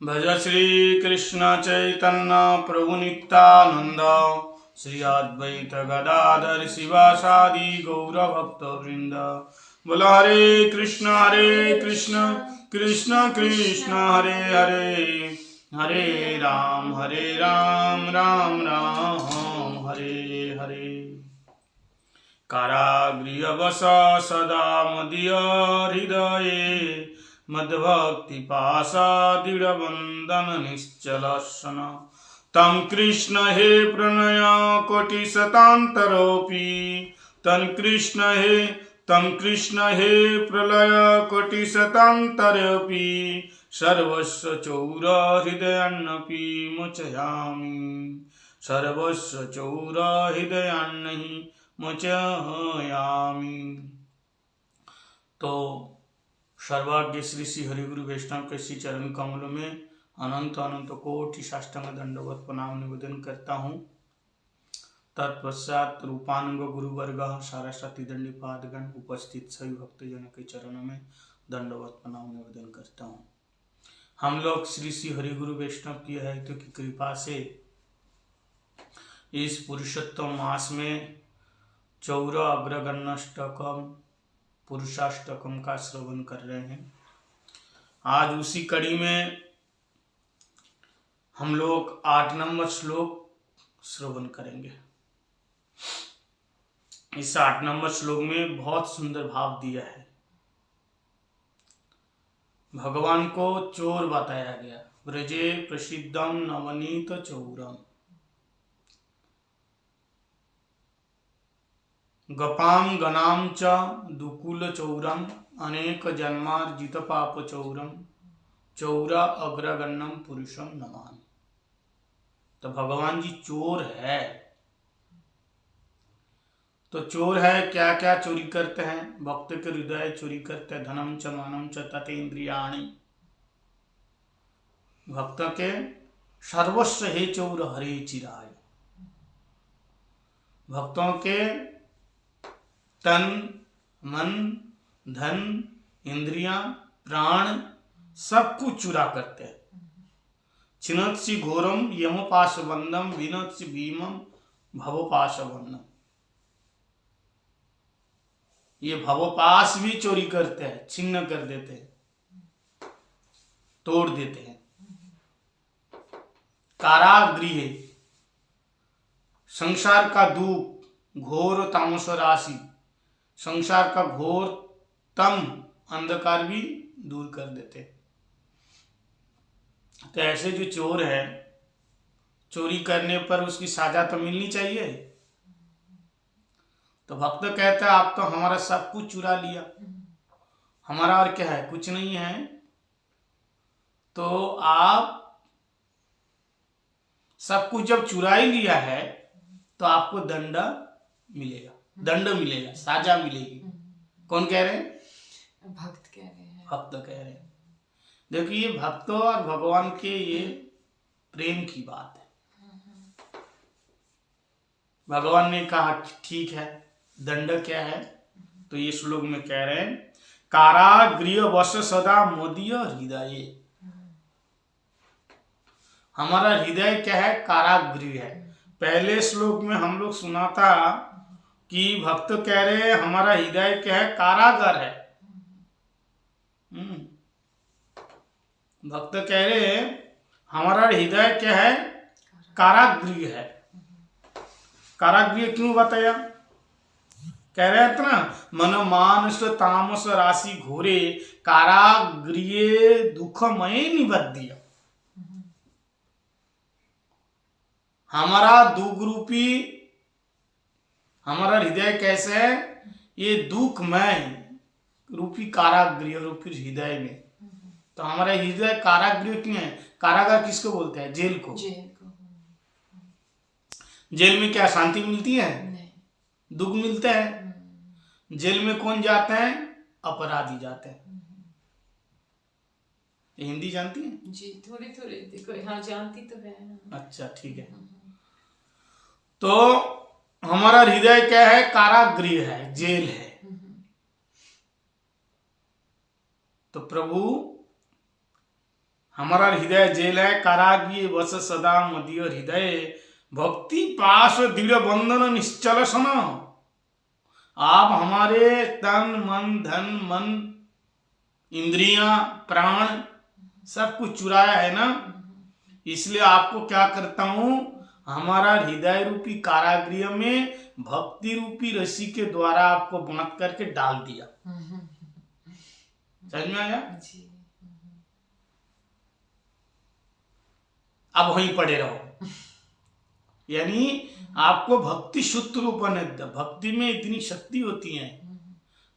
भज श्री कृष्ण चैतन्य प्रभु नित्यानंद श्री अद्वैत गदाधर शिवासादि गौर भक्त वृंद। बोलो हरे कृष्ण कृष्ण कृष्ण हरे हरे, हरे राम राम राम हरे हरे। कारागृहवश सदा मदीय हृदये मद्भक्ति पाशा दृढ़बंधन निश्चलसन। तम कृष्ण हे प्रणय कोटि शतांतरोपि, तम कृष्ण हे प्रलय कोटि शतांतरोपि, सर्वस्व चौर हृदयान्नपि मोचयामि, सर्वस्व चौर हृदयान्नहि मोचयामि। तो सर्वाग्य श्री श्री हरिगुरु वैष्णव के श्री चरण कमलों में अनंत अनंत कोटि साष्टांग दंडवत प्रणाम निवेदन करता हूँ। तत्पश्चात रूपानुग गुरुवर्ग सारस्वती दंडीपादगण उपस्थित सभी भक्तजनों के चरणों में दंडवत प्रणाम निवेदन करता हूँ। हम लोग श्री श्री हरिगुरु वैष्णव की है तो की कृपा से इस पुरुषोत्तम मास में चौर अग्रगण्यष्टकम पुरुषाष्टकम का श्रवण कर रहे हैं। आज उसी कड़ी में हम लोग 8 नंबर श्लोक श्रवण करेंगे। इस 8 नंबर श्लोक में बहुत सुंदर भाव दिया है। भगवान को चोर बताया गया। ब्रजे प्रसिद्धम नवनीत चौरम, गपाम गणाम च दुकुल चौरम, अनेक जन्मार्जित पाप चौरम, चौरा अग्रगण्यम पुरुषम नमामि। तो भगवान जी चोर है। तो चोर है, क्या क्या चोरी करते हैं? भक्त के हृदय चोरी करते हैं, धनम च मानम च ततेन्द्रियाणि। भक्त के सर्वस्व हे चौर हरे चिराय। भक्तों के तन मन धन इंद्रियां प्राण सब कुछ चुरा करते हैं। छिन्नत्सि घोरम यमपाशबंधम विनत्सि भीमम भवपाशबंधम। ये भवपाश भी चोरी करते हैं, छिन्न कर देते हैं, तोड़ देते हैं। कारागृह संसार का दुख, घोर तामस राशि, संसार का घोर तम अंधकार भी दूर कर देते। तो ऐसे जो चोर है, चोरी करने पर उसकी सजा तो मिलनी चाहिए। तो भक्त कहता है आप तो हमारा सब कुछ चुरा लिया, हमारा और क्या है? कुछ नहीं है। तो आप सब कुछ जब चुरा ही लिया है तो आपको दंड मिलेगा, साजा मिलेगी। कौन कह रहे हैं? भक्त कह रहे हैं। भक्त कह रहे हैं। देखिए, ये भक्तों और भगवान के ये प्रेम की बात है। भगवान ने कहा ठीक है, दंड क्या है? तो ये श्लोक में कह रहे हैं कारागृह वश सदा मोदीय हृदय। हमारा हृदय क्या है? कारागृह है। पहले श्लोक में हम लोग सुना था कि भक्त कह रहे हैं हमारा हृदय क्या है? कारागार है। भक्त कह रहे हैं हमारा हृदय क्या है? कारागृह है। कारागृह क्यों बताया? कह रहे हैं ना, मन मानस तामस राशि घोरे कारागृह दुखमय निबद्ध। हमारा दुख रूपी हमारा हृदय कैसे है? ये दुखमय रूपी कारागृह रूपी हृदय में। तो हमारा हृदय कारागृह क्यों है? कारागार किसको बोलते हैं? जेल को। जेल में क्या शांति मिलती है? नहीं। दुख मिलता है। जेल में कौन जाते हैं? अपराधी जाते हैं। हिंदी जानती हैं? जी थोड़ी थोड़ी देखो, हाँ जानती तो है। अच्छा ठीक है। तो हमारा हृदय क्या है? कारागृह है, जेल है। तो प्रभु हमारा हृदय जेल है, काराग्रिये बस सदा मदीय हृदय, भक्ति पाश दृढ़ बंधन निश्चल सन। आप हमारे तन मन धन मन इंद्रियां प्राण सब कुछ चुराया है ना, इसलिए आपको क्या करता हूं, हमारा हृदय रूपी कारागृह में भक्ति रूपी रस्सी के द्वारा आपको बांध करके डाल दिया। समझ में आया? जी। अब वहीं पड़े रहो। यानी आपको भक्ति सूत्र उपनिध, भक्ति में इतनी शक्ति होती है,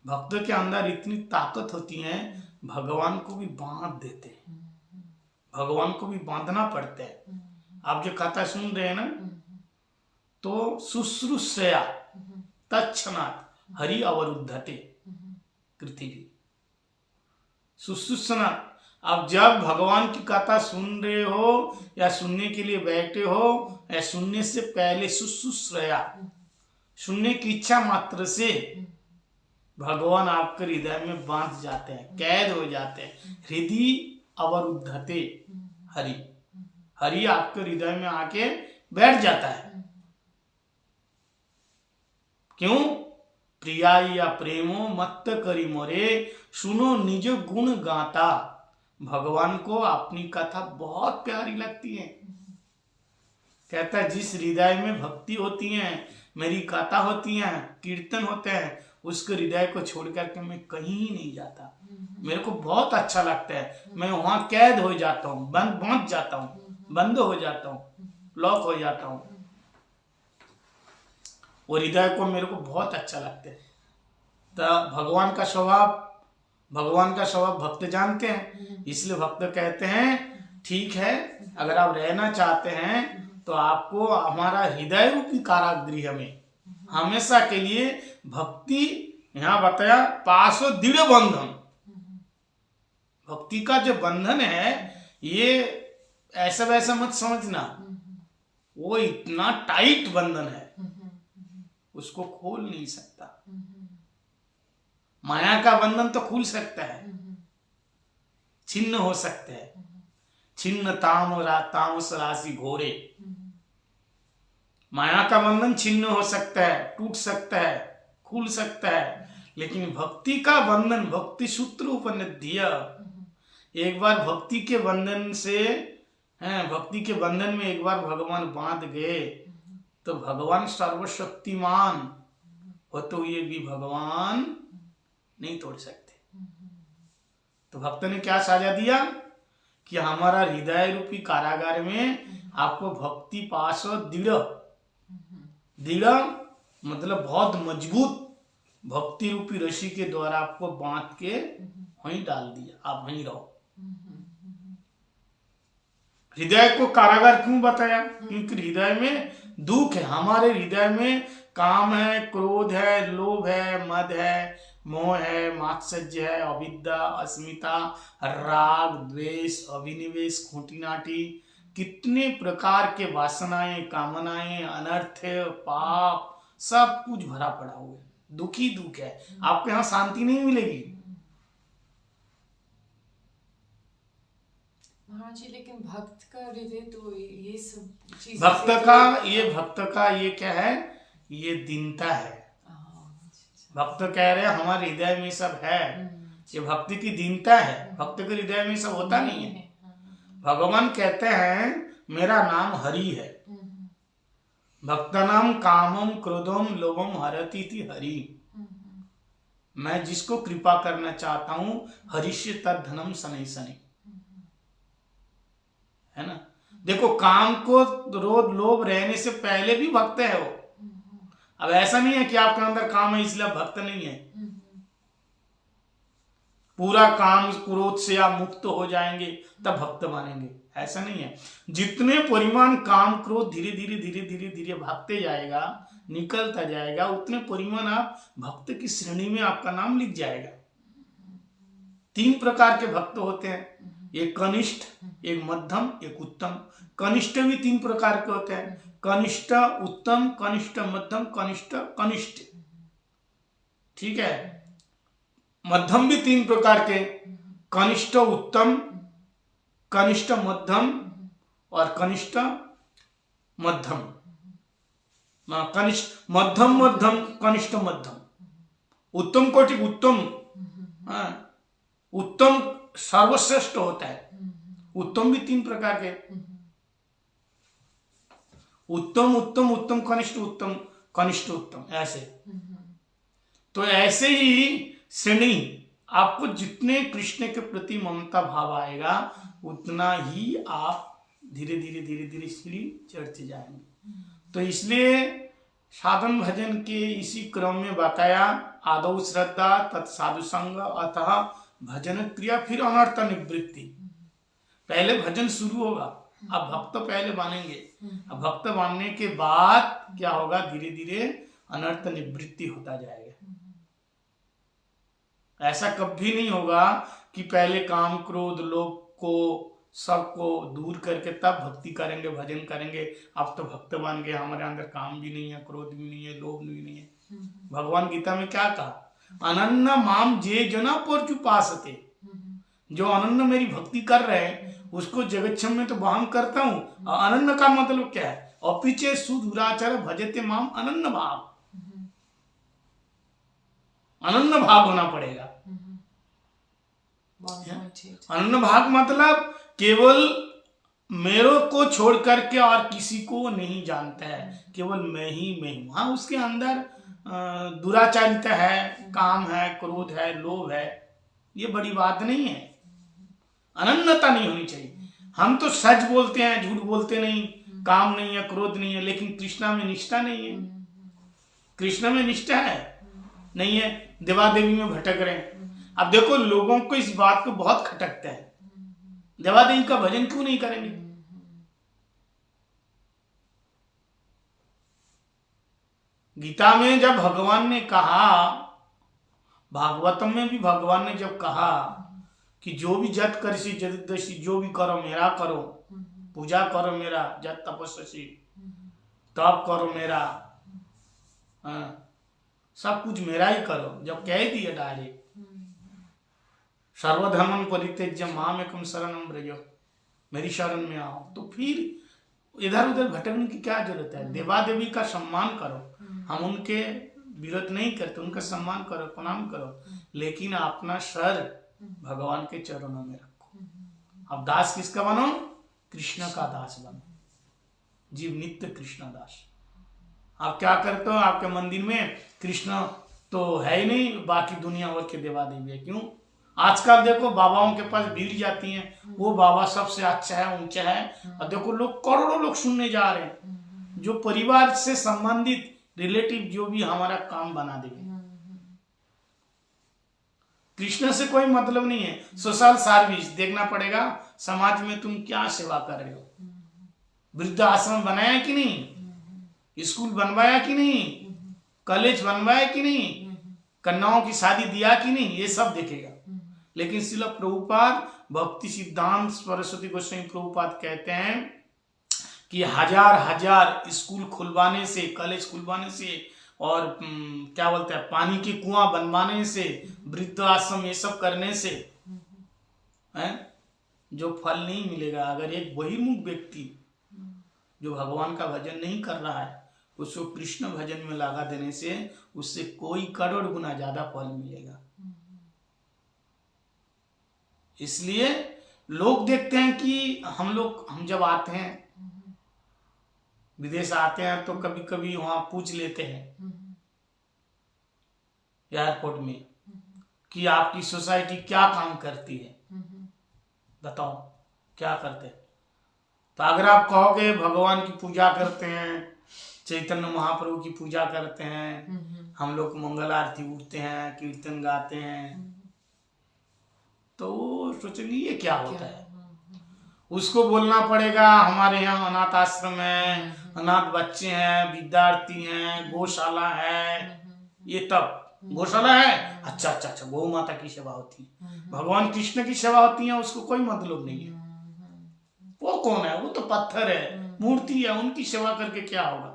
भक्त के अंदर इतनी ताकत होती है, भगवान को भी बांध देते हैं, भगवान को भी बांधना पड़ता है। आप जो कथा सुन रहे हैं ना, तो शुश्रूषया तत्क्षणात् हरि अवरुद्धते पृथ्वी। शुश्रूषणा, आप जब भगवान की कथा सुन रहे हो या सुनने के लिए बैठे हो, या सुनने से पहले शुश्रूषया, सुनने की इच्छा मात्र से भगवान आपके हृदय में बांध जाते हैं, कैद हो जाते हैं। हृदय अवरुद्धते हरि, हरि आपके हृदय में आके बैठ जाता है। क्यों? प्रिया या प्रेमो मत करी मोरे, सुनो निज गुण गाता। भगवान को अपनी कथा बहुत प्यारी लगती है। कहता है जिस हृदय में भक्ति होती है, मेरी कथा होती है, कीर्तन होते हैं, उसके हृदय को छोड़ करके मैं कहीं नहीं जाता। मेरे को बहुत अच्छा लगता है, मैं वहां कैद हो जाता हूँ, बांध जाता हूँ, बंद हो जाता हूँ, लॉक हो जाता हूँ। वो हृदय को मेरे को बहुत अच्छा लगता है। तो भगवान का स्वभाव भक्त जानते हैं, इसलिए भक्त कहते हैं ठीक है, अगर आप रहना चाहते हैं तो आपको हमारा हृदय रूपी कारागृह में हमेशा के लिए भक्ति, यहाँ बताया पाशो दृढ़ बंधन, भक्ति का जो बंधन है, ये ऐसा वैसा मत समझना, वो इतना टाइट बंधन है, उसको खोल नहीं सकता। माया का बंधन तो खुल सकता है, छिन्न हो सकते हैं, छिन्न तामस राशि घोरे। माया का बंधन छिन्न हो सकता है, टूट सकता है, खुल सकता है, लेकिन भक्ति का बंधन, भक्ति सूत्र उपनिध्य, एक बार भक्ति के बंधन से भक्ति के बंधन में एक बार भगवान बांध गए तो भगवान सर्वशक्तिमान होते हुए भी भगवान नहीं तोड़ सकते। तो भक्त ने क्या साझा दिया कि हमारा हृदय रूपी कारागार में आपको भक्ति पास दृढ़ मतलब बहुत मजबूत भक्ति रूपी रस्सी के द्वारा आपको बांध के वहीं डाल दिया, आप वहीं रहो। हृदय को कारागार क्यों बताया? क्योंकि हृदय में दुख है, हमारे हृदय में काम है, क्रोध है, लोभ है, मद है, मोह है, मात्सर्य है, अविद्या, अस्मिता, राग, द्वेष, अभिनिवेश, खूंटीनाटी, कितने प्रकार के वासनाएं, कामनाएं, अनर्थ, पाप, सब कुछ भरा पड़ा हुआ है। दुखी दुख है, आपको यहाँ शांति नहीं मिलेगी। हाँ जी, लेकिन भक्त का हृदय तो ये सब चीजें भक्त का ये क्या है? ये दीनता है। भक्त कह रहे हैं हमारे हृदय में सब है, ये भक्ति की दीनता है। भक्त के हृदय में सब होता नहीं है। भगवान कहते हैं मेरा नाम हरि है, भक्त नाम कामम क्रोधम लोभम हरति थी हरि। मैं जिसको कृपा करना चाहता हूं, हरिष्य तद धनम शनै शनै, है ना। देखो काम को क्रोध लोभ रहने से पहले भी भक्त है वो। अब ऐसा नहीं है कि आपके अंदर काम है इसलिए भक्त नहीं है। पूरा काम क्रोध से आप मुक्त हो जाएंगे तब भक्त मानेंगे, ऐसा नहीं है। जितने परिमाण काम क्रोध धीरे धीरे धीरे धीरे धीरे भागते जाएगा, निकलता जाएगा, उतने परिमाण आप भक्त की श्रेणी में आपका नाम लिख जाएगा। 3 प्रकार के भक्त होते हैं, एक कनिष्ठ, एक मध्यम, एक उत्तम। कनिष्ठ भी 3 प्रकार के होते हैं, कनिष्ठ उत्तम, कनिष्ठ मध्यम, कनिष्ठ कनिष्ठ, ठीक है। मध्यम भी 3 प्रकार के, कनिष्ठ उत्तम कनिष्ठ मध्यम और कनिष्ठ मध्यम, कनिष्ठ मध्यम मध्यम कनिष्ठ मध्यम, उत्तम कोटि उत्तम, उत्तम सर्वश्रेष्ठ होता है। उत्तम भी 3 प्रकार के, उत्तम उत्तम उत्तम कनिष्ठ उत्तम कनिष्ठ उत्तम, ऐसे। तो ऐसे ही श्रेणी, आपको जितने कृष्ण के प्रति ममता भाव आएगा उतना ही आप धीरे धीरे धीरे धीरे सीढ़ी चढ़ते जाएंगे। तो इसलिए साधन भजन के इसी क्रम में बताया, आदौ श्रद्धा तत्साधु संग अतः भजन क्रिया फिर अनर्थ निवृत्ति। पहले भजन शुरू होगा, अब भक्त पहले बनेंगे, अब भक्त बनने के बाद क्या होगा, धीरे धीरे अनर्थ निवृत्ति होता जाएगा। ऐसा कभी नहीं होगा कि पहले काम क्रोध लोभ को सबको दूर करके तब भक्ति करेंगे भजन करेंगे। अब तो भक्त बन गए, हमारे अंदर काम भी नहीं है, क्रोध भी नहीं है, लोभ भी नहीं है। भगवान गीता में क्या कहा, अनन्य माम जे जना पर्युपासते, जो अनन्य मेरी भक्ति कर रहे हैं उसको जगतक्षम में तो वहन करता हूं। अनन्य का मतलब क्या है, अपिचे सुदुराचार भजते माम अनन्य भाव, अनन्य भाव होना पड़ेगा। अनन्य भाव मतलब केवल मेरे को छोड़ करके और किसी को नहीं जानता है, केवल मैं ही हूं। हाँ, उसके अंदर दुराचारिता है, काम है, क्रोध है, लोभ है, ये बड़ी बात नहीं है। अनन्यता नहीं होनी चाहिए। हम तो सच बोलते हैं, झूठ बोलते नहीं, काम नहीं है, क्रोध नहीं है, लेकिन कृष्णा में निष्ठा नहीं है। कृष्ण में निष्ठा है नहीं है, देवा देवी में भटक रहे हैं। अब देखो, लोगों को इस बात को बहुत खटकता है, देवा देवी का भजन क्यों नहीं करेंगे। गीता में जब भगवान ने कहा, भागवतम में भी भगवान ने जब कहा कि जो भी जत करसी जदसी, जो भी करो मेरा करो, पूजा करो मेरा, जत तपस्वी तप करो मेरा, सब कुछ मेरा ही करो, जब कह दिया डायरेक्ट, सर्वधर्मं परित्यज्य माम एकम शरणं व्रज, मेरी शरण में आओ, तो फिर इधर उधर भटकने की क्या जरूरत है। देवा देवी का सम्मान करो, हम उनके विरोध नहीं करते, उनका सम्मान करो, प्रणाम करो, लेकिन अपना सर भगवान के चरणों में रखो। अब दास किसका बनो, कृष्ण का दास बनो, जीव नित्य कृष्ण दास। आप क्या करते हो, आपके मंदिर में कृष्ण तो है ही नहीं, बाकी दुनिया भर के देवा देवी है। क्यों, आजकल देखो बाबाओं के पास भीड़ जाती है, वो बाबा सबसे अच्छा है, ऊंचा है, और देखो लोग करोड़ों लोग सुनने जा रहे हैं, जो परिवार से संबंधित रिलेटिव जो भी हमारा काम बना देंगे। कृष्ण से कोई मतलब नहीं है। सोशल सर्विस देखना पड़ेगा, समाज में तुम क्या सेवा कर रहे हो, वृद्ध आश्रम बनाया कि नहीं, स्कूल बनवाया कि नहीं, कॉलेज बनवाया कि नहीं, कन्याओं की शादी दिया कि नहीं, ये सब देखेगा। लेकिन श्रील प्रभुपाद भक्ति सिद्धांत सरस्वती गोस्वामी प्रभुपाद कहते हैं कि हजार स्कूल खुलवाने से, कॉलेज खुलवाने से, और क्या बोलते हैं, पानी के कुआं बनवाने से, वृद्ध आश्रम ये सब करने से है जो फल नहीं मिलेगा, अगर एक बहिर्मुख व्यक्ति जो भगवान का भजन नहीं कर रहा है उसको कृष्ण भजन में लगा देने से उससे कोई करोड़ गुना ज्यादा फल मिलेगा। इसलिए लोग देखते हैं कि हम जब आते हैं, विदेश आते हैं, तो कभी कभी वहां पूछ लेते हैं एयरपोर्ट में कि आपकी सोसाइटी क्या काम करती है, बताओ क्या करते हैं। तो अगर आप कहोगे भगवान की पूजा करते हैं, चैतन्य महाप्रभु की पूजा करते हैं, हम लोग मंगल आरती उठते हैं, कीर्तन गाते हैं, तो सोचेंगे ये क्या होता है। उसको बोलना पड़ेगा हमारे यहाँ अनाथ आश्रम है, अनाथ बच्चे हैं, विद्यार्थी हैं, गौशाला है, ये तब गौशाला है, अच्छा गौ माता की सेवा होती है, भगवान कृष्ण की सेवा होती है, उसको कोई मतलब नहीं है। वो कौन है, वो तो पत्थर है, मूर्ति है, उनकी सेवा करके क्या होगा।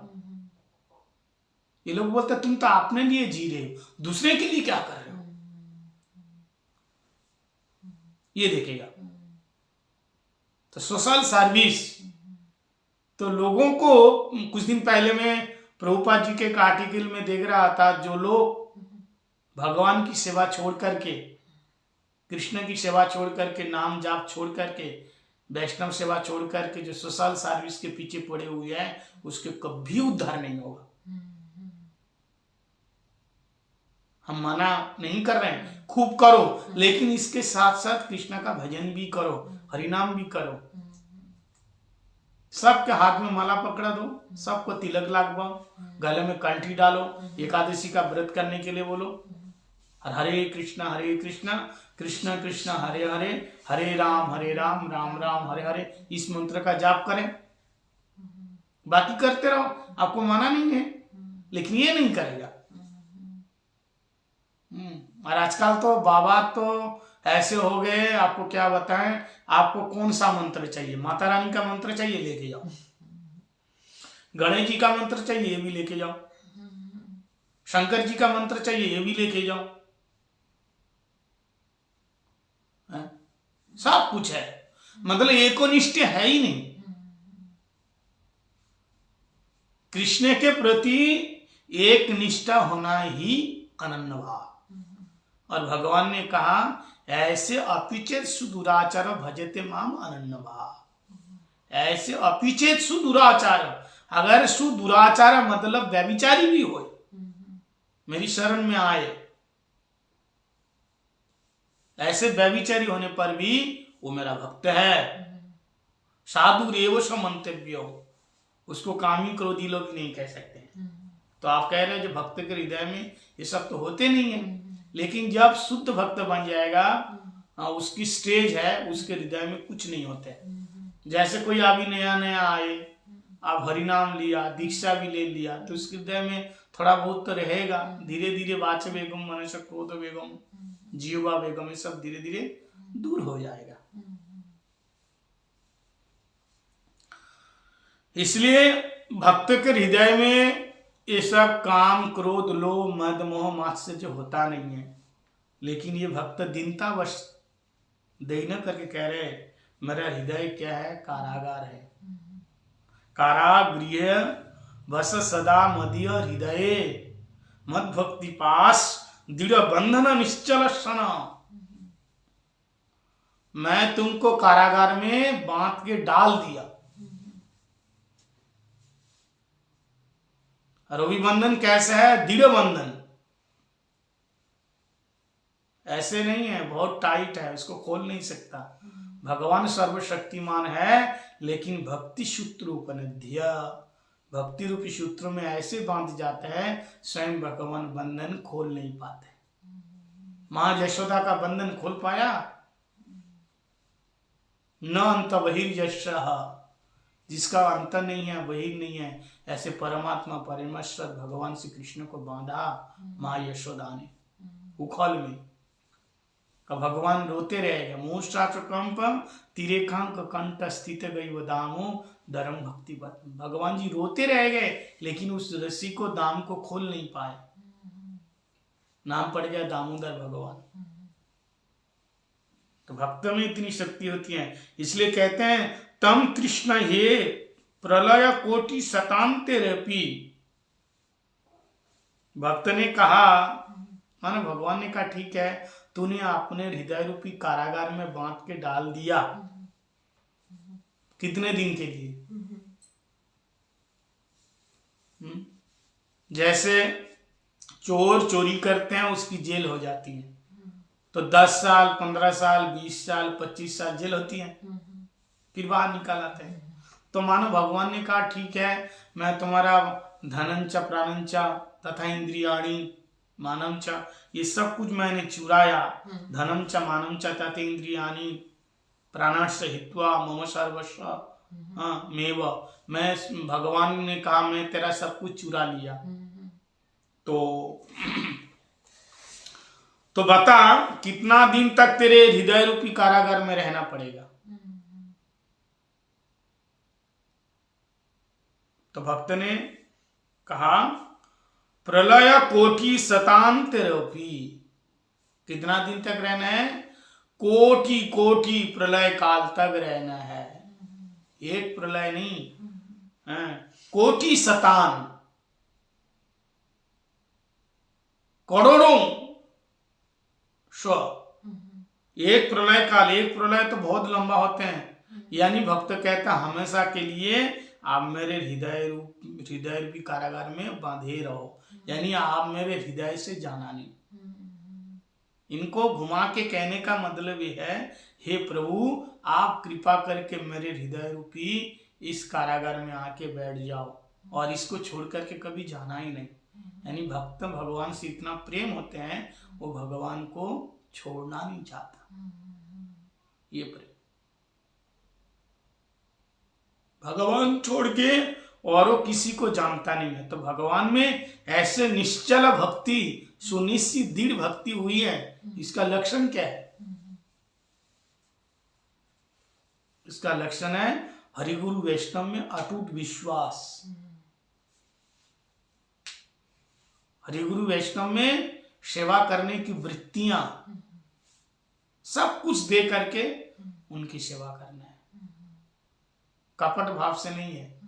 ये लोग बोलते तुम तो अपने लिए जी रहे हो, दूसरे के लिए क्या कर रहे हो, ये देखेगा। तो सोशल सर्विस, तो लोगों को कुछ दिन पहले मैं प्रभुपाद जी के एक आर्टिकल में देख रहा था, जो लोग भगवान की सेवा छोड़ करके, कृष्ण की सेवा छोड़ करके, नाम जाप छोड़ करके, वैष्णव सेवा छोड़ करके जो सोशल सर्विस के पीछे पड़े हुए हैं, उसके कभी उद्धार नहीं होगा। हम मना नहीं कर रहे हैं, खूब करो, लेकिन इसके साथ साथ कृष्ण का भजन भी करो, हरिनाम भी करो, सबके हाथ में माला पकड़ा दो, सबको तिलक लगवाओ, गले में कंठी डालो, एकादशी का व्रत करने के लिए बोलो, और हरे कृष्णा कृष्ण कृष्ण हरे हरे, हरे राम राम राम हरे हरे, इस मंत्र का जाप करें, बाकी करते रहो, आपको मना नहीं है, लेकिन ये नहीं करेगा। और आजकल तो बाबा तो ऐसे हो गए, आपको क्या बताएं, आपको कौन सा मंत्र चाहिए, माता रानी का मंत्र चाहिए लेके जाओ, गणेश जी का मंत्र चाहिए ये भी लेके जाओ, शंकर जी का मंत्र चाहिए ये भी लेके जाओ, सब कुछ है, मतलब एकनिष्ठ है ही नहीं। कृष्ण के प्रति एक निष्ठा होना ही अनन्य भाव। और भगवान ने कहा ऐसे अपिचेत सुदुराचार भजते माम अनन्य भाव, ऐसे अपिचेत सुदुराचार, अगर सुदुराचार मतलब व्यभिचारी भी हो, मेरी शरण में आए, ऐसे व्यभिचारी होने पर भी वो मेरा भक्त है, साधु रेव मंतव्य हो, उसको कामी क्रोधी लोग नहीं कह सकते। तो आप कह रहे हो जो भक्त के हृदय में ये सब तो होते नहीं है, लेकिन जब शुद्ध भक्त बन जाएगा, उसकी स्टेज है, उसके हृदय में कुछ नहीं होते। जैसे कोई अभी नया नया आए, आप हरिनाम लिया, दीक्षा भी ले लिया, तो उसके हृदय में थोड़ा बहुत तो रहेगा, धीरे धीरे वाच वेगम, मनुष्य क्रोध वेगम, जीवा वेगम, ये सब धीरे धीरे दूर हो जाएगा। इसलिए भक्त के हृदय में ये सब काम क्रोध लोभ मद मोह मात्सर्य होता नहीं है, लेकिन ये भक्त दीनतावश देना करके कह रहे मेरा हृदय क्या है, कारागार है, कारागृह बस सदा मदीय हृदय, मद भक्ति पास दृढ़ बंधन निश्चल सन, मैं तुमको कारागार में बांध के डाल दिया। रवि बंधन कैसे है, दृढ़ बंधन, ऐसे नहीं है बहुत टाइट है, उसको खोल नहीं सकता। भगवान सर्वशक्तिमान है, लेकिन भक्ति सूत्र उपनिध्य, भक्ति रूपी सूत्र में ऐसे बांध जाते हैं, स्वयं भगवान बंधन खोल नहीं पाते। मां यशोदा का बंधन खोल पाया, न अंत बहिर्यशः, जिसका अंत नहीं है, बहिर नहीं है, ऐसे परमात्मा परमेश्वर भगवान श्री कृष्ण को बांधा मां यशोदा ने उखल में। भगवान रोते रहेगा, मूषाचकंप तिरेखांक कंठ स्थित गई वो दामो धर्म भक्ति पत, भगवान जी रोते रह गए, लेकिन उस रस्सी को दाम को खोल नहीं पाए, नाम पड़ गया दामोदर भगवान। तो भक्त में इतनी शक्ति होती है, इसलिए कहते हैं तम कृष्ण हे प्रलय कोटि शतांतेरपि। भक्त ने कहा, मानो भगवान ने कहा ठीक है, तूने अपने हृदय रूपी कारागार में बांध के डाल दिया, कितने दिन के लिए? जैसे चोर चोरी करते हैं, उसकी जेल हो जाती है, तो 10 साल 15 साल 20 साल 25 साल जेल होती है, फिर बाहर निकाल आते हैं। तो मानो भगवान ने कहा ठीक है, मैं तुम्हारा धनंच प्राणंच तथा इंद्रियाणी मानंच, ये सब कुछ मैंने चुराया, धनंच मानंच तथा इंद्रियाणी प्राणांश हित्वा मम सर्वस्व मेव, मैं भगवान ने कहा मैं तेरा सब कुछ चुरा लिया। तो बता कितना दिन तक तेरे हृदय रूपी कारागार में रहना पड़ेगा? तो भक्त ने कहा प्रलय कोटि शतांतेरपि, कितना दिन तक रहना है? कोटि कोटि प्रलय काल तक रहना है। एक प्रलय नहीं, कोटि शतान, करोड़ों स्व, एक प्रलय काल, एक प्रलय तो बहुत लंबा होते हैं। यानी भक्त कहता हमेशा के लिए आप मेरे हृदय रूपी कारागार में बांधे रहो, यानी आप मेरे हृदय से जाना नहीं। इनको घुमा के कहने का मतलब ये है, हे प्रभु आप कृपा करके मेरे हृदय रूपी इस कारागार में आके बैठ जाओ और इसको छोड़ करके कभी जाना ही नहीं। यानी भक्त भगवान से इतना प्रेम होते हैं, वो भगवान को छोड़ना नहीं चाहता। ये प्रेम भगवान छोड़ के और वो किसी को जानता नहीं है। तो भगवान में ऐसे निश्चल भक्ति, सुनिश्चित दृढ़ भक्ति हुई है। इसका लक्षण क्या है? इसका लक्षण है हरिगुरु वैष्णव में अटूट विश्वास। हरिगुरु वैष्णव में सेवा करने की वृत्तियां, सब कुछ दे करके उनकी सेवा करना है, कपट भाव से नहीं है।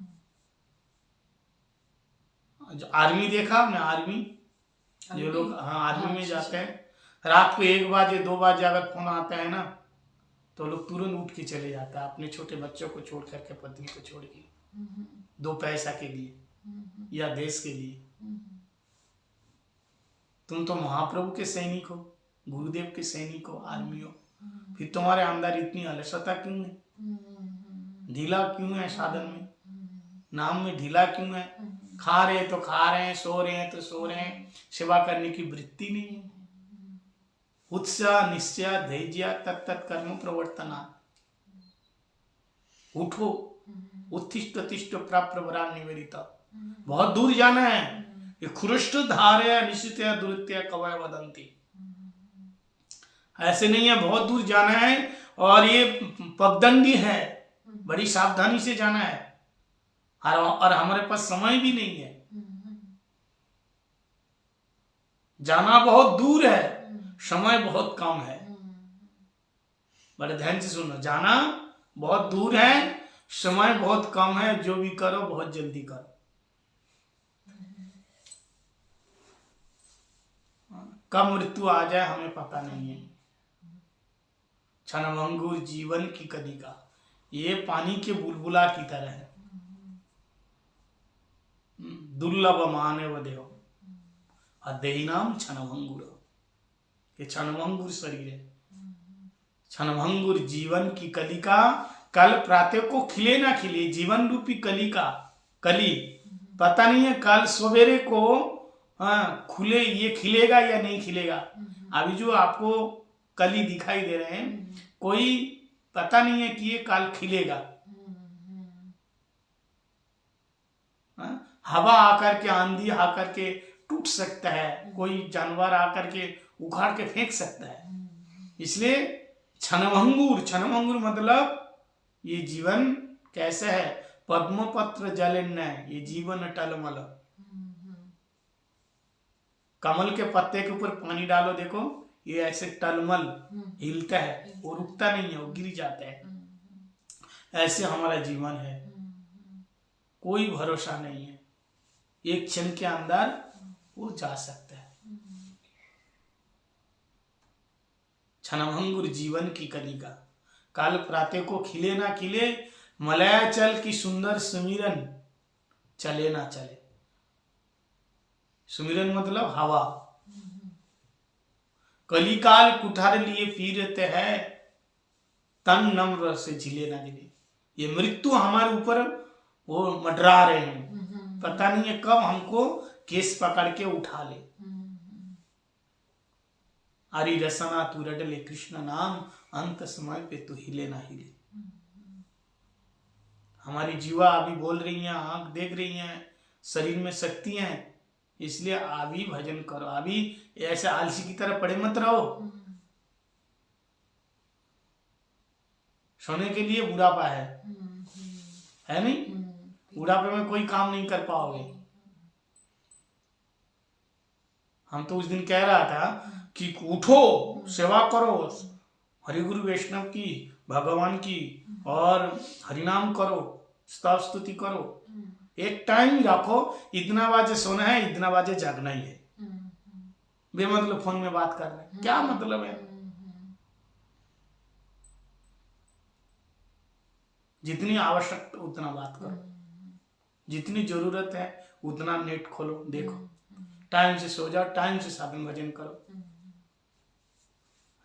जो आर्मी देखा आपने, आर्मी जो लोग आर्मी में जाते हैं, रात को 1 बजे 2 बजे अगर फोन आता है ना, तो लोग तुरंत उठ के चले जाता है, अपने छोटे बच्चों को छोड़ करके, पत्नी को छोड़ के, 2 पैसा के लिए या देश के लिए। तुम तो महाप्रभु के सैनिक हो, गुरुदेव के सैनिक हो, आर्मी हो, फिर तुम्हारे अंदर इतनी अलसता क्यों है? ढीला क्यों है साधन में? नाम में ढीला क्यों है? खा रहे तो खा रहे हैं, सो रहे हैं तो सो रहे हैं, सेवा करने की वृत्ति नहीं है। उत्साह निश्चय धैर्य तत्त कर्म प्रवर्तना। उठो, उत्तिष्ठ तिष्ठ प्राप्त वरा निवेदिता। बहुत दूर जाना है। ये खुरुष्ट धारया निश्चितया दुरित्या कवय वदंती। ऐसे नहीं है, बहुत दूर जाना है और ये पगडंडी है, बड़ी सावधानी से जाना है। और हमारे पास समय भी नहीं है, जाना बहुत दूर है, समय बहुत कम है। बड़े ध्यान से सुनो, जाना बहुत दूर है, समय बहुत कम है। जो भी करो बहुत जल्दी करो। कब मृत्यु आ जाए हमें पता नहीं है। क्षणभंगुर जीवन की कलिका, ये पानी के बुलबुला की तरह है। दुर्लभ मानव देह अदेहिनाम क्षणभंगुर, ये क्षणभंगुर शरीर है। क्षणभंगुर जीवन की कलिका, कल प्रातः को खिले ना खिले, जीवन रूपी कलिका, कली पता नहीं है कल सवेरे को खुले, ये खिलेगा या नहीं खिलेगा। अभी जो आपको कली दिखाई दे रहे हैं, कोई पता नहीं है कि ये कल खिलेगा। हवा आकर के, आंधी आकर के टूट सकता है, कोई जानवर आकर के उखाड़ के फेंक सकता है। इसलिए क्षणभंगुर, क्षणभंगुर मतलब ये जीवन कैसे है? पद्मपत्र जलन्य, ये जीवन टलमल। कमल के पत्ते के ऊपर पानी डालो, देखो ये ऐसे टलमल हिलता है, वो रुकता नहीं है, वो गिर जाता है। ऐसे हमारा जीवन है, कोई भरोसा नहीं है, एक क्षण के अंदर वो जा सकता है। क्षणभंगुर जीवन की कलिका, काल प्रातः को खिले ना खिले, मलयाचल की सुंदर सुमिरन चले ना चले। सुमिरन मतलब हवा। कलिकाल कुठार लिए फिरते हैं, तन नम्र से झिले ना झिले। ये मृत्यु हमारे ऊपर वो मंडरा रहे हैं, पता नहीं है कब हमको केस पकड़ के उठा ले। हरि रसना तू रटले कृष्ण नाम, अंत समय पे तू हिले ना हिले। हमारी जीवा अभी बोल रही हैं, आंख देख रही हैं, शरीर में शक्ति है, इसलिए अभी भजन करो। अभी ऐसे आलसी की तरह पड़े मत रहो। सोने के लिए बुढ़ापा है नहीं? बुढ़ापे में कोई काम नहीं कर पाओगे। हम तो उस दिन कह रहा था कि उठो, सेवा करो, हरिगुरु वैष्णव की भगवान की और हरिनाम करो, स्तव स्तुति करो। एक टाइम रखो, इतना बजे सोना है, इतना बजे जागना ही है। बेमतलब फोन में बात कर रहे हैं, क्या मतलब है? जितनी आवश्यकता उतना बात करो, जितनी जरूरत है उतना नेट खोलो, देखो। टाइम से सो जाओ, टाइम से साधन भजन करो।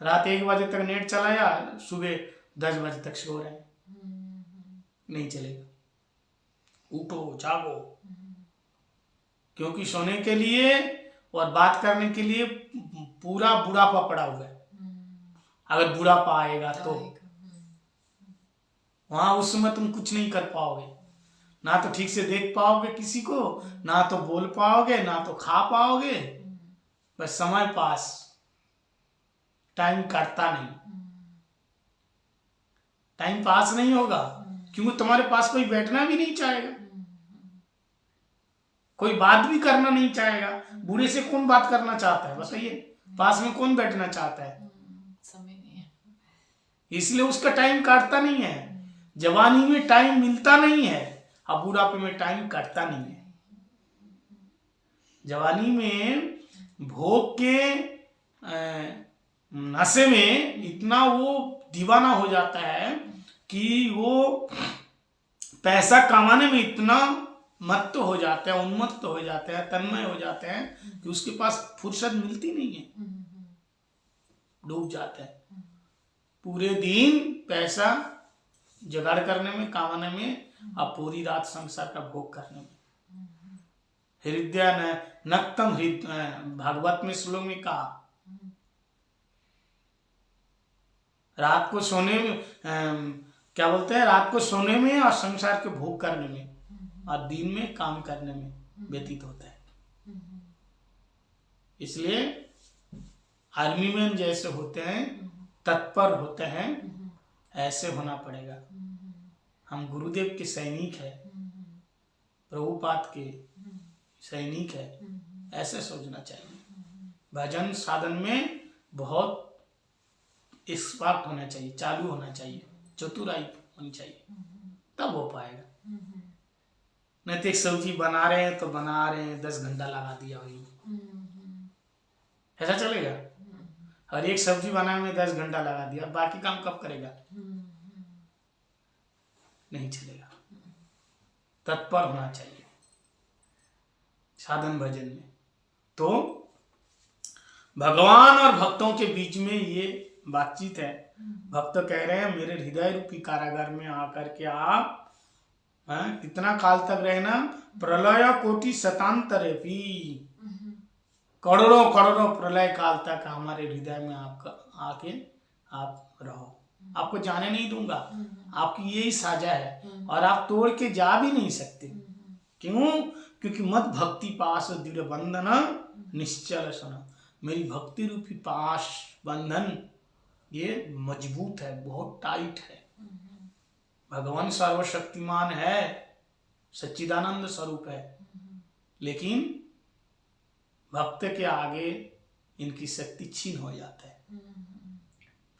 रात 1 बजे तक नेट चलाया, सुबह 10 बजे तक सो रहे हैं, नहीं चलेगा। उठो, जागो, क्योंकि सोने के लिए और बात करने के लिए पूरा बुढ़ापा पड़ा हुआ है। अगर बुढ़ापा आएगा तो वहां उस समय तुम कुछ नहीं कर पाओगे, ना तो ठीक से देख पाओगे किसी को, ना तो बोल पाओगे, ना तो खा पाओगे, बस समय पास, टाइम कटता नहीं, टाइम पास नहीं होगा, क्योंकि तुम्हारे पास कोई बैठना भी नहीं चाहेगा, कोई बात भी करना नहीं चाहेगा। बूढ़े से कौन बात करना चाहता है, बताइए? पास में कौन बैठना चाहता है? समय नहीं है, इसलिए उसका टाइम काटता नहीं है। जवानी में टाइम मिलता नहीं है, अब बुढ़ापे में टाइम कटता नहीं है। जवानी में भोग के नशे में इतना वो दीवाना हो जाता है कि वो पैसा कमाने में इतना मत्त हो जाता है, उन्मत्त हो जाता है, तन्मय हो जाते हैं कि उसके पास फुर्सत मिलती नहीं है, डूब जाता है पूरे दिन पैसा जुगाड़ करने में, कमाने में, और पूरी रात संसार का भोग करने में। हृदय नक्तम भागवत में श्लोक में कहा, रात को सोने में क्या बोलते हैं, रात को सोने में और संसार के भोग करने में और दिन में काम करने में व्यतीत होता है। इसलिए आर्मी मैन जैसे होते हैं, तत्पर होते हैं, ऐसे होना पड़ेगा। हम गुरुदेव के सैनिक है, प्रभुपाद के सैनिक है, ऐसे सोचना चाहिए। भजन साधन में बहुत एक्सपर्ट होना चाहिए, चालू होना चाहिए, चतुराई होनी चाहिए, तब हो पाएगा। नहीं तो एक सब्जी बना रहे हैं तो बना रहे हैं, 10 घंटा लगा दिया वही, ऐसा चलेगा? और एक सब्जी बनाने में 10 घंटा लगा दिया, बाकी काम कब करेगा? नहीं चलेगा। तत्पर होना चाहिए साधन भजन में। तो भगवान और भक्तों के बीच में ये बातचीत है। भक्त कह रहे हैं मेरे हृदय रूपी कारागार में आकर के आप कितना काल तक रहना, प्रलय कोटि शतांतरे भी, करोड़ों करोड़ों प्रलय काल तक हमारे हृदय में आपका आके आप रहो, आपको जाने नहीं दूंगा, आपकी यही साझा है और आप तोड़ के जा भी नहीं सकते। क्यों? क्योंकि मत भक्ति पास दृढ़ बंधन निश्चल सन, मेरी भक्ति रूपी पास बंधन ये मजबूत है, बहुत टाइट है। भगवान सर्वशक्तिमान है, सच्चिदानंद स्वरूप है, लेकिन भक्त के आगे इनकी शक्ति छीन हो जाता है।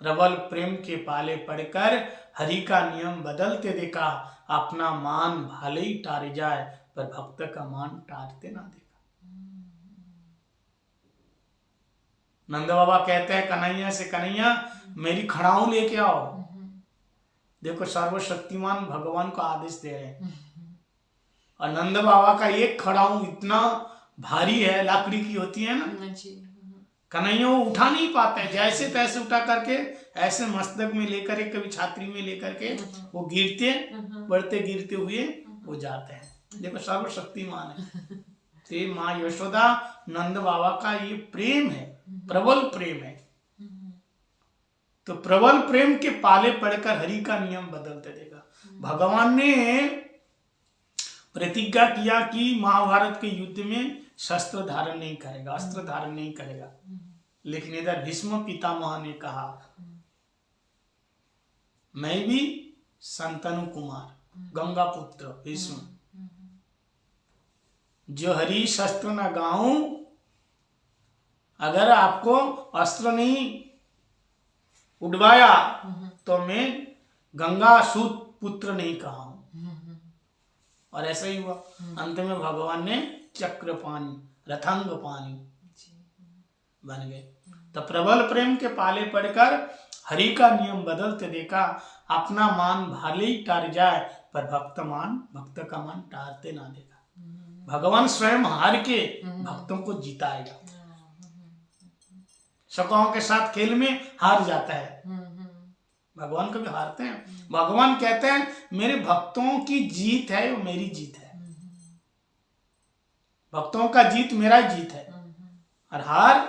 प्रबल प्रेम के पाले पड़कर हरि का नियम बदलते देखा, अपना मान भाले ही टारे जाए पर भक्त का मान टारते ना देखा। नंद बाबा कहते हैं कन्हैया से, कन्हैया मेरी खड़ाऊ लेके आओ। देखो सर्वशक्तिमान भगवान को आदेश दे रहे हैं और नंद बाबा का एक खड़ाऊ इतना भारी है, लकड़ी की होती है ना, कन्हैया वो उठा नहीं पाते, जैसे तैसे उठा करके ऐसे मस्तक में लेकर के, कभी छात्री में लेकर के वो गिरते बढ़ते गिरते हुए वो जाते हैं। देखो सर्वशक्तिमान है। तो माँ यशोदा नंद बाबा का ये प्रेम है, प्रबल प्रेम है। तो प्रबल प्रेम के पाले पड़कर हरि का नियम बदलते देखा। भगवान ने प्रतिज्ञा किया कि महाभारत के युद्ध में शस्त्र धारण नहीं करेगा, अस्त्र धारण नहीं करेगा, लेकिन इधर भीष्म पितामह ने कहा मैं भी संतनु कुमार, गंगा पुत्र भीष्म, जो हरि शस्त्र न गाऊं, अगर आपको अस्त्र नहीं उड़वाया तो मैं गंगा सूत पुत्र नहीं कहा हूं। और ऐसा ही हुआ, अंत में भगवान ने चक्र पानी, रथंग पानी बन गए। तो प्रबल प्रेम के पाले पड़कर हरि का नियम बदलते देखा, अपना मान भले ही टार जाए पर भक्त का मान टारते ना देखा। भगवान स्वयं हार के भक्तों को जिताएगा। शकों के साथ खेल में हार जाता है, भगवान कभी हारते हैं? भगवान कहते हैं मेरे भक्तों की जीत है वो मेरी जीत है, भक्तों का जीत मेरा जीत है। और हार,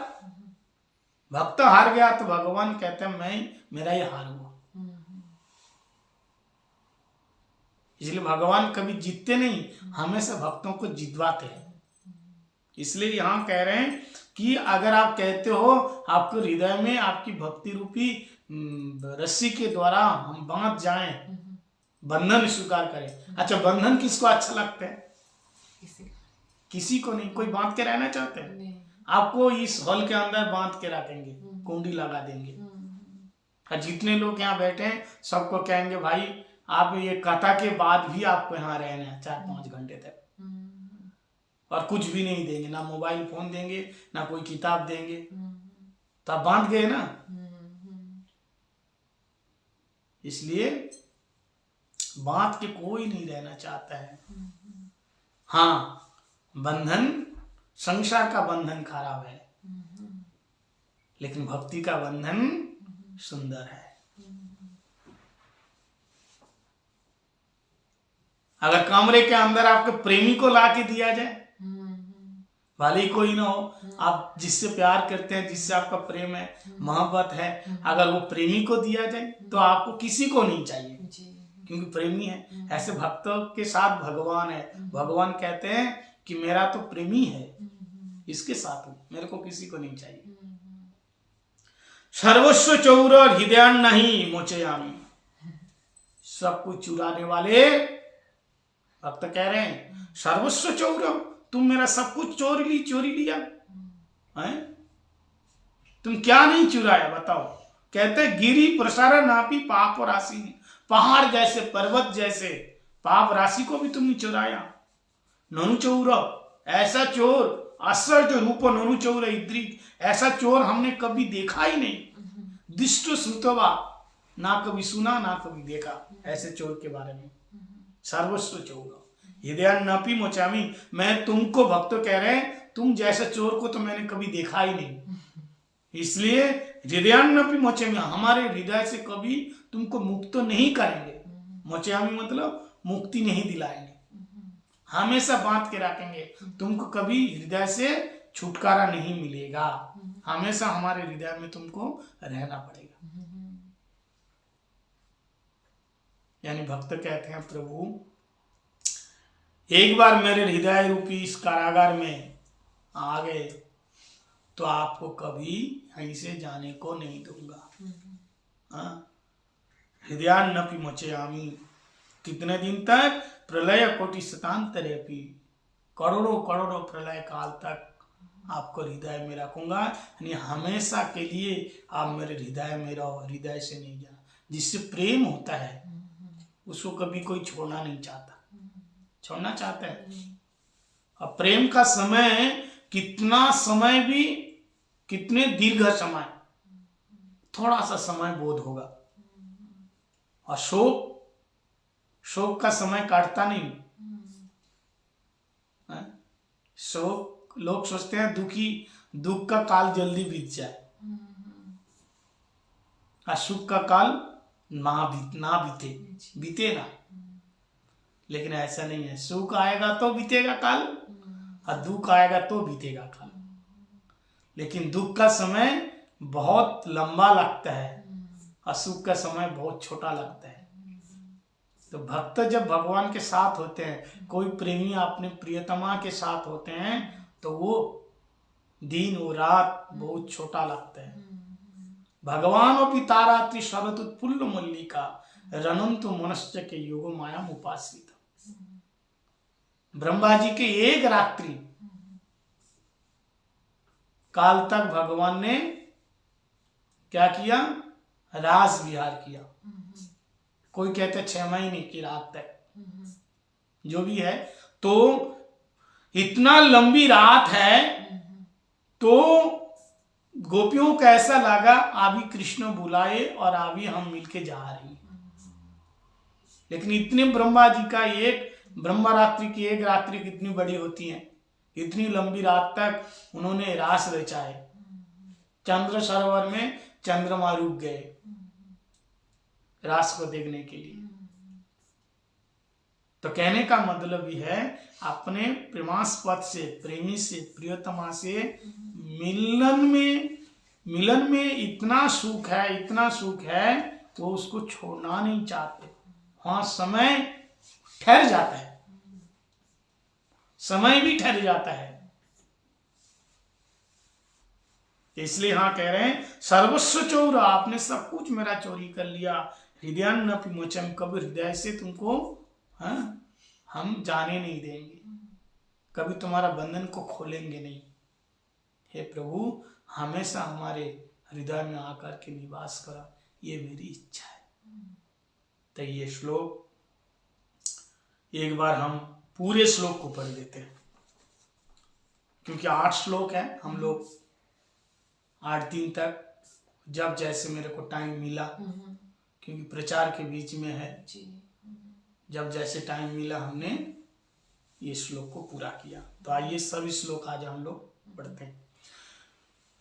भक्त हार गया तो भगवान कहते हैं मेरा ही हार हुआ। इसलिए भगवान कभी जीतते नहीं, हमेशा भक्तों को जितवाते हैं। इसलिए यहां कह रहे हैं कि अगर आप कहते हो आपके हृदय में आपकी भक्ति रूपी रस्सी के द्वारा हम बांध जाएं, बंधन स्वीकार करें। अच्छा, बंधन किसको अच्छा लगता है? किसी को नहीं। कोई बांध के रहना चाहते हैं? आपको इस हॉल के अंदर बांध के रखेंगे, कुंडी लगा देंगे, और जितने लोग यहाँ बैठे हैं सबको कहेंगे भाई आप ये कथा के बाद भी आपको यहाँ रहना है 4-5 घंटे तक, और कुछ भी नहीं देंगे, ना मोबाइल फोन देंगे, ना कोई किताब देंगे। तो आप बांध गए ना। इसलिए बांध के कोई नहीं रहना चाहता है। हाँ, बंधन, संसार का बंधन खराब है, लेकिन भक्ति का बंधन सुंदर है। अगर कमरे के अंदर आपके प्रेमी को ला के दिया जाए, भले ही कोई ना हो, आप जिससे प्यार करते हैं, जिससे आपका प्रेम है, मोहब्बत है, अगर वो प्रेमी को दिया जाए तो आपको किसी को नहीं चाहिए, क्योंकि प्रेमी है। ऐसे भक्तों के साथ भगवान है। भगवान कहते हैं कि मेरा तो प्रेमी है, इसके साथ हूं, मेरे को किसी को नहीं चाहिए। सर्वस्व चौर हृदय नहीं मोचयामी, सब कुछ चुराने वाले भक्त कह रहे हैं सर्वस्व चौर, तुम मेरा सब कुछ चोरी लिया है? तुम क्या नहीं चुराया बताओ? कहते गिरी प्रसार नापी पाप राशि, पहाड़ जैसे, पर्वत जैसे पाप राशि को भी तुमने चुराया। ननु चौर, ऐसा चोर, आश्चर्य रूप ननु चौर इद्रिक, ऐसा चोर हमने कभी देखा ही नहीं। दिष्ट श्रुतवा, ना कभी सुना ना कभी देखा ऐसे चोर के बारे में। सर्वस्व चोर हृदय नपी मोचामी, मैं तुमको भक्त कह रहे हैं तुम जैसे चोर को तो मैंने कभी देखा ही नहीं। इसलिए हृदय नपी मोचामी, हमारे हृदय से कभी तुमको मुक्त नहीं करेंगे। मोचामी मतलब मुक्ति नहीं दिलाएंगे, हमेशा बांध के रखेंगे, तुमको कभी हृदय से छुटकारा नहीं मिलेगा, हमेशा हमारे हृदय में तुमको रहना पड़ेगा। यानी भक्त कहते हैं प्रभु एक बार मेरे हृदय रूपी इस कारागार में आ गए तो आपको कभी यहीं से जाने को नहीं दूंगा। हृदय न पिमोचयामी, कितने दिन तक? प्रलय कोटि शतांतरे पी, करोड़ों प्रलय काल तक आपको हृदय में रखूंगा। यानी हमेशा के लिए आप मेरे हृदय में रहो, हृदय से नहीं जाना। जिससे प्रेम होता है उसको कभी कोई छोड़ना नहीं चाहता, छोड़ना चाहता है। और प्रेम का समय कितना समय भी, कितने दीर्घ समय, थोड़ा सा समय बोध होगा। और शोक का समय काटता नहीं। शोक, लोग सोचते हैं दुख का काल जल्दी बीत जाए, और सुख का काल ना बीते ना। लेकिन ऐसा नहीं है, सुख आएगा तो बीतेगा काल, और दुख आएगा तो बीतेगा काल। लेकिन दुख का समय बहुत लंबा लगता है और सुख का समय बहुत छोटा लगता है। तो भक्त जब भगवान के साथ होते हैं, कोई प्रेमी अपने प्रियतमा के साथ होते हैं, तो वो दिन वो रात बहुत छोटा लगता है। भगवान और पितारात्रि शरद उत्फुल्ल मल्लिका रनंत मनश्च के योग माया उपासित। ब्रह्मा जी के एक रात्रि काल तक भगवान ने क्या किया? रास विहार किया। कोई कहते 6 महीने की रात तक, जो भी है। तो इतना लंबी रात है, तो गोपियों को ऐसा लगा अभी कृष्ण बुलाए और अभी हम मिलके जा रहे हैं। लेकिन इतने ब्रह्मा जी का एक ब्रह्मा रात्रि की एक रात्रि कितनी बड़ी होती है, इतनी लंबी रात तक उन्होंने रास रचाए। चंद्र सरोवर में चंद्रमा रुक गए रास को देखने के लिए। तो कहने का मतलब ही है अपने प्रेमास्पद से, प्रेमी से, प्रियतमा से मिलन में इतना सुख है, इतना सुख है, वो उसको छोड़ना नहीं चाहते। हाँ, समय ठहर जाता है, समय भी ठहर जाता है। इसलिए हाँ कह रहे हैं सर्वस्व चोर, आपने सब कुछ मेरा चोरी कर लिया। हृदय न पिमोचम, कभी हृदय से तुमको हम जाने नहीं देंगे, कभी तुम्हारा बंधन को खोलेंगे नहीं। हे प्रभु, हमेशा हमारे हृदय में आकर के निवास करा, ये मेरी इच्छा है। तो ये श्लोक एक बार हम पूरे श्लोक को पढ़ देते हैं, क्योंकि 8 श्लोक है। हम लोग 8 दिन तक, जब जैसे मेरे को टाइम मिला, क्योंकि प्रचार के बीच में है, जब जैसे टाइम मिला हमने ये श्लोक को पूरा किया। तो आइए सभी श्लोक आज हम लोग पढ़ते हैं।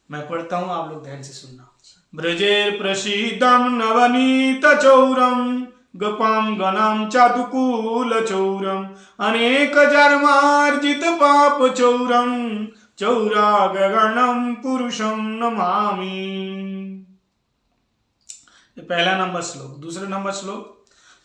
मैं पढ़ता हूं, आप लोग ध्यान से सुनना। ब्रजेर प्रसीदम नवनीत चौरम, गपाम गणाम चादुकूल चौरम, अनेक जन्मार्जित पाप चौरम, चौरागणम पुरुषम नमामि। ये पहला नंबर श्लोक। दूसरा नंबर श्लोक,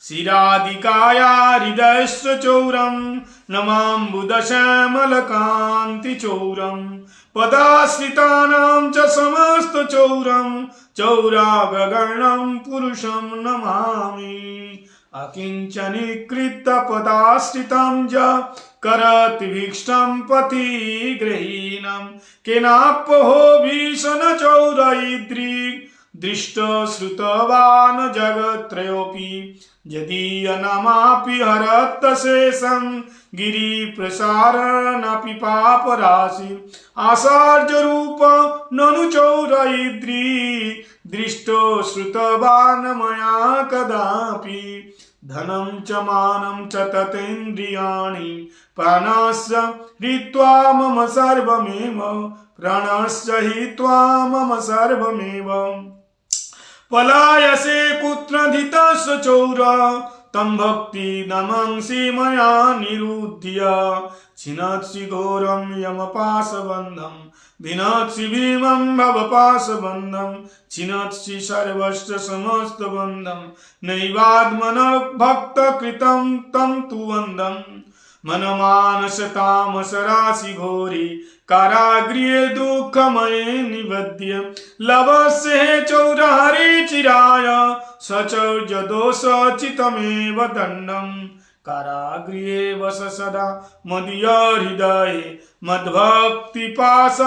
शिरादिकाया हृदयस्य चौरम, नमाम्बुदश्यामलकान्ति चौरम, पदाश्रितानां च समस्त चौरम, चौरागणं पुरुषं नमामि। अकिंचनीकृत पदाश्रितं च करति भीष्टं पतिगृहीणं, केनाप्पहो भीषण चौरैद्री, दृष्ट श्रुतवान् जगत्त्रयोऽपि, यदीयनमापि हरत् शेषं, गिरिप्रसारणपि पापराशि, आसार्यरूप ननु चौरैद्री, दृष्टो श्रुतवान् मया कदापि। धनं च मानं च ततेन्द्रियाणि, प्राणस्य हित्वा मम सर्वमेव, प्राणस्य हित्वा मम सर्वमेव, पलायसे कुत्रधितस्य चौर, तं भक्तिदमंसि मया निरुध्य, छिनत्सि घोरं यमपाशबन्धं, भिनत्सि भीमं भवपाशबन्धं, छिनत्सि सर्वस्य समस्तबन्धं, नैवात्मनः भक्तकृतं तं तु बन्धं, मनमानस तामस राशि घोरी, कारागृहे दुःखमये निबध्य, लभस्य चौरहरे चिराय, सचौर्य दोषचितमेव दण्डं, कारागृहे वस सदा मदीय हृदये, मद्भक्तिपाश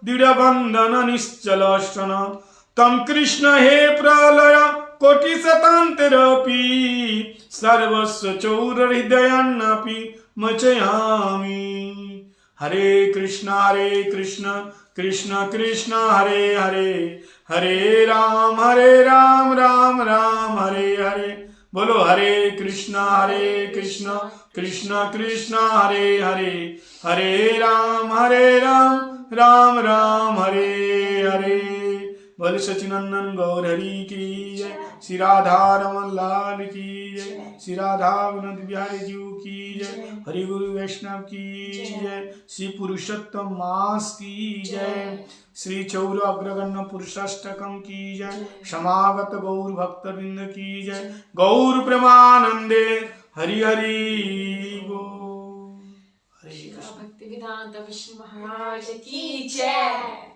दृढबन्धन निश्चलशन, तं कृष्ण हे प्रलय कोटिशतान्तरपि, सर्वस्व चौर हृदयान्नपि मचयामि। हरे कृष्ण कृष्ण कृष्ण हरे हरे, हरे राम राम राम हरे हरे। बोलो हरे कृष्ण कृष्ण कृष्ण हरे हरे, हरे राम राम राम हरे हरे। बोल सचिनंदन गौर हरि की जय, श्री राधा रमन लाल की जय, श्री राधा विनोद बिहारी जी की जय, हरि गुरु वैष्णव की जय, श्री पुरुषोत्तम मास की जय, श्री चौर अग्रगण्य पुरुषाष्टकम की जय, समागत गौर भक्तवृंद की जय, गौर प्रेमानंदे हरि हरि बोल। हरे कृष्ण। भक्ति वेदांत विष्णु महाराज की जय।